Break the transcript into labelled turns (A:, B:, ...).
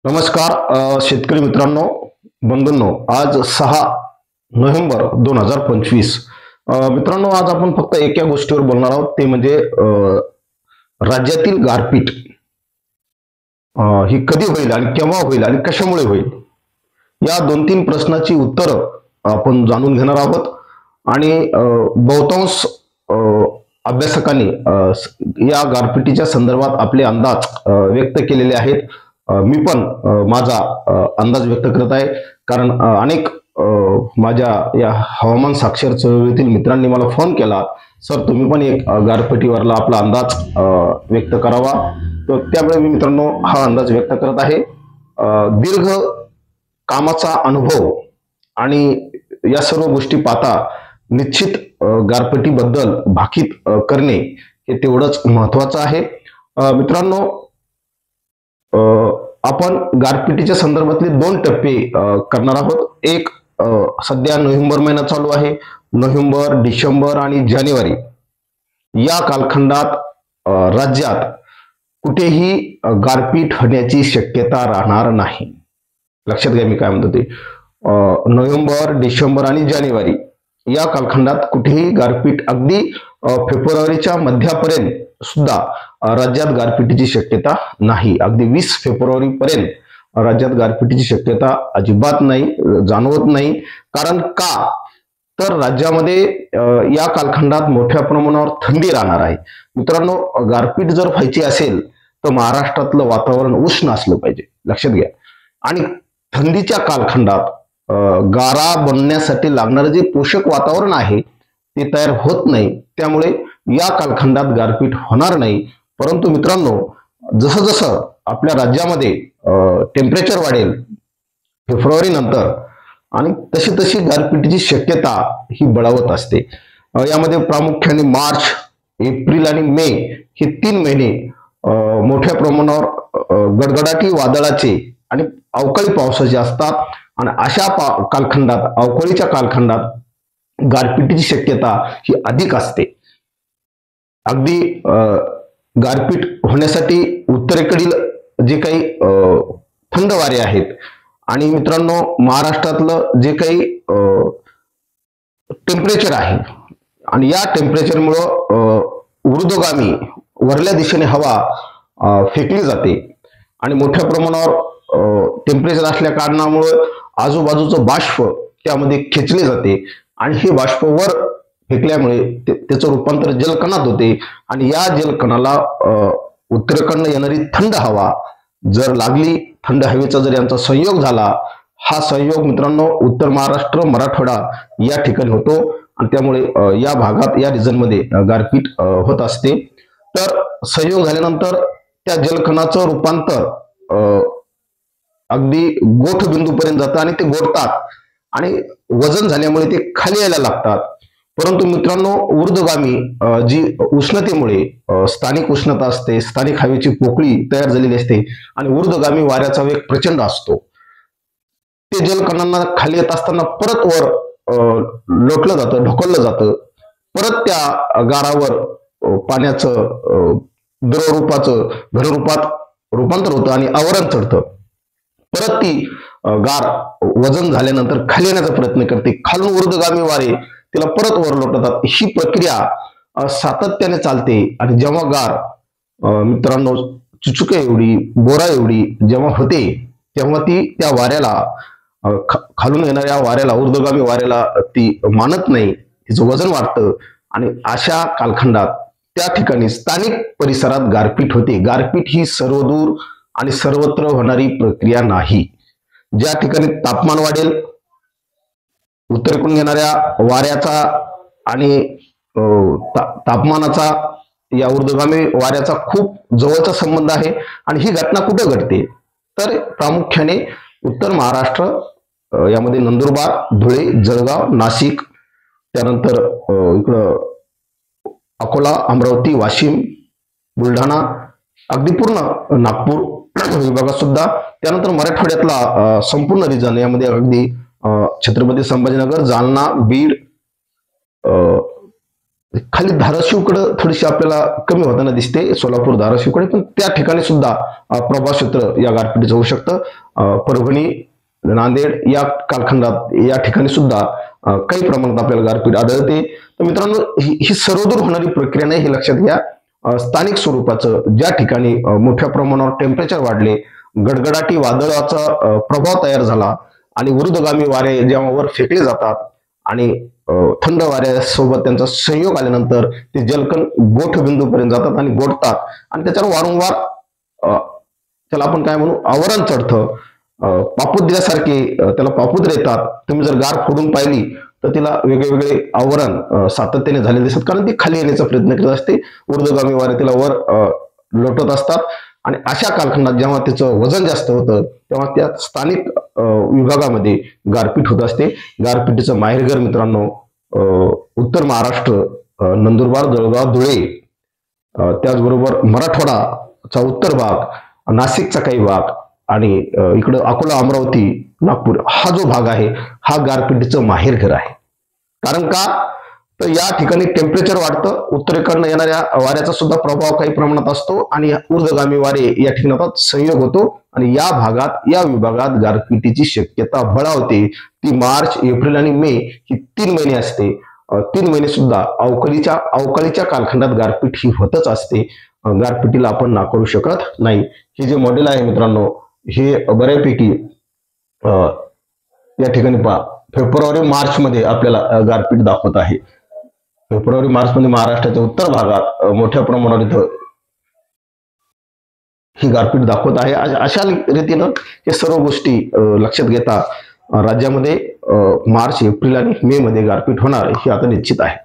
A: नमस्कार शेतकरी मित्रांनो, बंधूंनो, आज 6 नोव्हेंबर 2025. मित्रांनो, आज आपण फक्त एका गोष्टीवर बोलणार आहोत, ते म्हणजे राज्यातील गारपीट ही कधी होईल आणि केव्हा होईल आणि कशामुळे होईल, या 2-3 प्रश्नाची उत्तरं आपण जाणून घेणार आहोत. आणि बहुतांश अभ्यासकांनी या गारपिटीच्या संदर्भात आपले अंदाज व्यक्त केलेले आहेत. मी पण माझा अंदाज व्यक्त करत आहे, कारण अनेक माझ्या या हवामान साक्षर चळवळीतील मित्रांनी मला फोन केला, सर तुम्ही पण एक गारपिटीवरला आपला अंदाज व्यक्त करावा. तर त्यामुळे मी मित्रांनो हा अंदाज व्यक्त करत आहे. दीर्घ कामाचा अनुभव आणि या सर्व गोष्टी पाहता निश्चित गारपिटीबद्दल भाकीत करणे हे तेवढंच महत्वाचं आहे. मित्रांनो, आपण गारपिटीच्या संदर्भातले 2 टप्पे करणार आहोत. एक, सध्या नोव्हेंबर महिना चालू आहे. नोव्हेंबर, डिसेंबर आणि जानेवारी या कालखंडात राज्यात कुठेही गारपीट होण्याची शक्यता राहणार नाही. लक्षात घ्या मी काय म्हणतो ते. नोव्हेंबर, डिसेंबर आणि जानेवारी या कालखंडात कुठेही गारपीट, अगदी फेब्रुवारीच्या मध्यापर्यंत सुद्धा राज्यात गारपिटीची शक्यता नाही. अगदी 20 फेब्रुवारी पर्यंत राज्यात गारपिटीची शक्यता अजिबात नाही, जाणवत नाही. कारण का तर राज्यामध्ये या कालखंडात मोठ्या प्रमाणावर थंडी राहणार आहे. मित्रांनो, गारपीट जर व्हायची असेल तर महाराष्ट्रातलं वातावरण उष्ण असलं पाहिजे, लक्षात घ्या. आणि थंडीच्या कालखंडात गारा बनण्यासाठी लागणारं जे पोषक वातावरण आहे ते तयार होत नाही. त्यामुळे या कालखंडात गारपीट होणार नाही. परंतु मित्रांनो, जसं जसं आपल्या राज्यामध्ये टेम्परेचर वाढेल फेब्रुवारी नंतर, आणि तशी तशी गारपिटीची शक्यता ही बळावत असते. यामध्ये प्रामुख्याने मार्च, एप्रिल आणि मे हे 3 महिने मोठ्या प्रमाणावर गडगडाटी वादळाचे आणि अवकाळी पावसाचे असतात. आणि अशा कालखंडात, अवकाळीच्या कालखंडात गारपिटीची शक्यता ही अधिक असते. अगदी गारपीट होण्यासाठी उत्तरेकडील जे काही थंड वारे आहेत आणि मित्रांनो महाराष्ट्रातलं जे काही टेम्परेचर आहे, आणि या टेम्परेचरमुळं ऊर्ध्वगामी वरल्या दिशेने हवा फेकली जाते आणि मोठ्या प्रमाणावर टेम्परेचर असल्या कारणामुळे आजूबाजूचं बाष्प त्यामध्ये खेचले जाते आणि हे बाष्प वर फेकल्यामुळे त्याचं रूपांतर जलकणात होते. आणि या जलकणाला उत्तरेकडनं येणारी थंड हवा जर लागली, थंड हवेचा जर यांचा संयोग झाला, हा संयोग मित्रांनो उत्तर महाराष्ट्र, मराठवाडा या ठिकाणी होतो आणि त्यामुळे या भागात, या रिजनमध्ये गारपीट होत असते. तर संयोग झाल्यानंतर त्या जलकणाचं रूपांतर अगदी गोठ बिंदूपर्यंत जातं आणि ते गोठतात आणि वजन झाल्यामुळे ते खाली यायला लागतात. परंतु मित्रांनो, ऊर्ध्वगामी जी उष्णतेमुळे स्थानिक उष्णता असते, स्थानिक हवेची पोकळी तयार झालेली असते आणि ऊर्ध्वगामी वाऱ्याचा वेग प्रचंड असतो. ते जलकणांना खाली येत असताना परत वर लोटलं जातं, ढकललं जातं. परत त्या गारावर पाण्याचं द्रवरूपाचं घनरूपात रूपांतर होतं आणि आवरण चढतं. परत ती गार वजन झाल्यानंतर खाली येण्याचा प्रयत्न करते. खालून ऊर्ध्वगामी वारे तिला परत वर लोटतात. ही प्रक्रिया सातत्याने चालते आणि जेव्हा गार मित्रांनो चुचुके एवढी, बोरा एवढी जेव्हा होते, तेव्हा ती त्या वाऱ्याला, खालून येणाऱ्या वाऱ्याला, ऊर्ध्वगामी वाऱ्याला ती मानत नाही, तिचं वजन वाढतं आणि अशा कालखंडात त्या ठिकाणी स्थानिक परिसरात गारपीट होते. गारपीट ही सर्वदूर आणि सर्वत्र होणारी प्रक्रिया नाही. ज्या ठिकाणी तापमान वाढेल, उत्तरेकडून येणाऱ्या वाऱ्याचा आणि तापमानाचा, या ऊर्ध्वगामी वाऱ्याचा खूप जवळचा संबंध आहे. आणि ही घटना कुठे घडते तर प्रामुख्याने उत्तर महाराष्ट्र, यामध्ये नंदुरबार, धुळे, जळगाव, नाशिक, त्यानंतर इकडं अकोला, अमरावती, वाशिम, बुलढाणा, अगदी पूर्ण नागपूर विभागात सुद्धा, त्यानंतर मराठवाड्यातला संपूर्ण रिजन, यामध्ये अगदी छत्रपती संभाजीनगर, जालना, बीड, खाली धाराशिवकडे थोडीशी आपल्याला कमी होताना दिसते, सोलापूर धाराशिवकडे, पण त्या ठिकाणी सुद्धा प्रभाव क्षेत्र या गारपिटीचं होऊ शकतं. परभणी, नांदेड या कालखंडात या ठिकाणी सुद्धा काही प्रमाणात आपल्याला गारपीट आढळते. तर मित्रांनो, ही सर्वदूर होणारी प्रक्रिया नाही, हे लक्षात घ्या. स्थानिक स्वरूपाचं ज्या ठिकाणी मोठ्या प्रमाणावर टेम्परेचर वाढले, गडगडाटी वादळाचा प्रभाव तयार झाला आणि ऊर्ध्वगामी वारे जेव्हा वर फेकले जातात आणि थंड वाऱ्यासोबत त्यांचा संयोग आल्यानंतर ते जलकण गोठबिंदूपर्यंत जातात आणि गोठतात आणि त्याच्यावर वारंवार त्याला आपण काय म्हणू, आवरण चढतं. पापुद्र्यासारखे त्याला पापुद्रे येतात. तुम्ही जर गार फोडून पाहिली तर तिला वेगवेगळे आवरण सातत्याने झालेले दिसतात, कारण ती खाली येण्याचा प्रयत्न करत असते. ऊर्ध्वगामी वारे तिला वर लोटत असतात आणि अशा कालखंडात जेव्हा तिचं वजन जास्त होतं तेव्हा त्या स्थानिक विभागामध्ये गारपीट होत असते. गारपिटीचं माहेरघर मित्रांनो उत्तर महाराष्ट्र, नंदुरबार, जळगाव, धुळे, त्याचबरोबर मराठवाडाचा उत्तर भाग, नाशिकचा काही भाग आणि इकडं अकोला, अमरावती, नागपूर हा जो भाग आहे हा गारपिटीचं माहेरघर आहे. कारण का, तर या ठिकाणी टेम्परेचर वाढतं, उत्तरेकडनं येणाऱ्या वाऱ्याचा सुद्धा प्रभाव काही प्रमाणात असतो आणि ऊर्ध्वगामी वारे या ठिकाणात संयोग होतो आणि या भागात, या विभागात गारपिटीची शक्यता बळावते. ती मार्च, एप्रिल आणि मे ही 3 महिने असते. 3 महिने सुद्धा अवकाळीच्या कालखंडात गारपीट ही होतच असते. गारपिटीला आपण नाकारू शकत नाही. हे जे मॉडेल आहे मित्रांनो, हे बऱ्यापैकी या ठिकाणी पहा, फेब्रुवारी मार्च मध्ये आपल्याला गारपीट दाखवत आहे. फेब्रुवारी मार्च मध्ये महाराष्ट्राच्या उत्तर भागात मोठ्या प्रमाणावर इथं ही गारपीट दाखवत आहे. अशा रीतीनं हे सर्व गोष्टी लक्षात घेता राज्यामध्ये मार्च, एप्रिल आणि मे मध्ये गारपीट होणार हे आता निश्चित आहे.